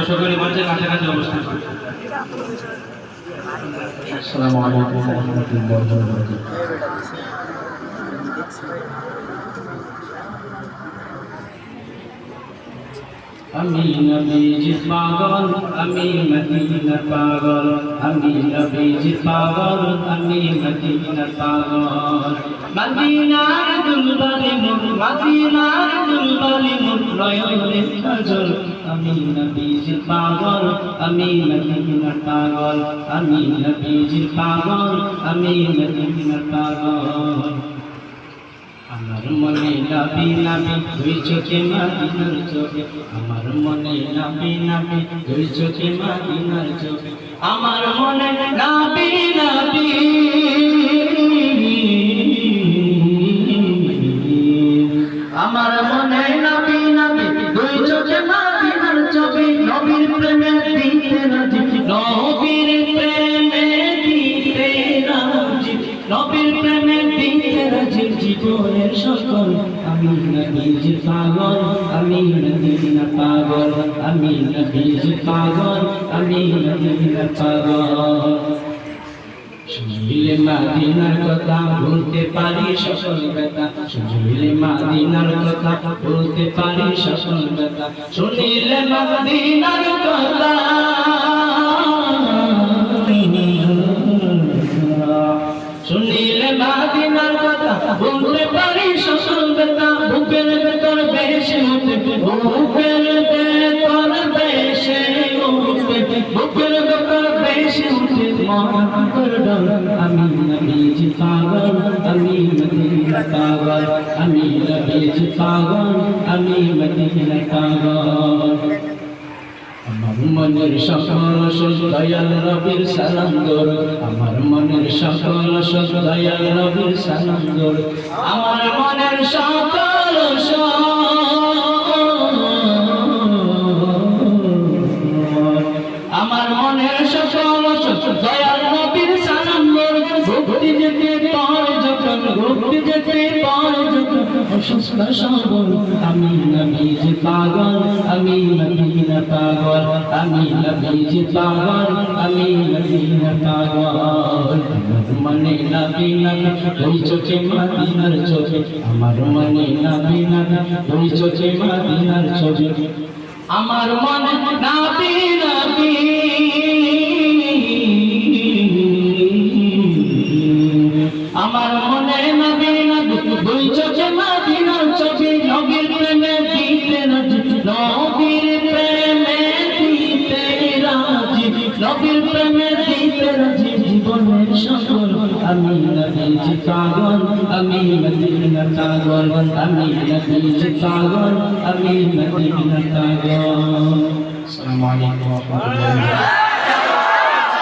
সকলে মঞ্চের কাছাকাছি অবস্থান করুন। আসসালামু আলাইকুম ওয়া রাহমাতুল্লাহি ওয়া বারাকাতুহু। আমি নবীজির পাগল, আমি মদিনার পাগল, আমি নবীজির পাগল, আমি মদিনার পাগল। মদিনার দুলবালি মুখ, মদিনার দুলবালি মুখ, নয়নের কাজল। আমি নবীজির পাগল, আমি মদিনার পাগল, আমি নবীজির পাগল, আমি মদিনার পাগল। আমার মনে নবী নবী দুই চোখে মদিনার চোখে, আমার মনে নবী নবী দুই চোখে মদিনার চোখে, আমার মনে নবী নবী, আমার মনে নবী নবী দুই চোখে মদিনার চোখে। নবীর প্রেমে দিতে রাজি, নবীর প্রেমে দিতে রাজি, নবীর প্রেমে দিতে রাজি জীবনের সকল। আমি নবীজির পাগল, আমি মদিনার পাগল, আমি নবীজির পাগল, আমি মদিনার পাগল। শুনিলে মদিনার কথা বলতে পারি সকল ব্যথা, শুনিলে মদিনার কথা বলতে পারি সকল ব্যথা, শুনিলে মদিনার কথা, শুনিলে মদিনার কথা বলতে পারি সকল ব্যথা। বুকের ভেতর বেশে উঠে, বুকের ভেতর বেশে উঠে, বুকের ভেতর বেশে উঠে মন করডল। আমি নবীজির পাগল, আমি মদিনার পাগল, আমি নবীজির পাগল, আমি মদিনার পাগল। আমার মনের সকল সুখ দয়াল নবীর সালাম দরুদ, আমার মনের সকল সুখ দয়াল নবীর সালাম দরুদ, আমার মনের সকল সুখ, আমার মনের সকল সুখ দয়াল নবীর সালাম দরুদ। ভক্তি যেতে পারে যখন, ভক্তি যেতে পারে যখন অসুস্থ সবল। আমি নবীজির পাগল, আমি মদিনার পাগল, আমি নবীজির পাগল, আমি মদিনার পাগল। আমার মনে নবী নবী দুই চোখে মদিনার চোখে, আমার মনে নবী নবী দুই চোখে মদিনার চোখে, আমার মনে নবী নবী, আমার মনে নবী নবী দুই চোখে মদিনার চোখে। নবীর প্রেমে দিতে রাজি, নবীর প্রেমে দিতে রাজি, নবীর প্রেমে দিতে রাজি জীবনের সকল। আমি নবীজির পাগল, আমি মদিনার পাগল, আমি নবীজির পাগল, আমি মদিনার পাগল। আসসালামু আলাইকুম ওয়া রাহমাতুল্লাহি ওয়া বারাকাতুহু।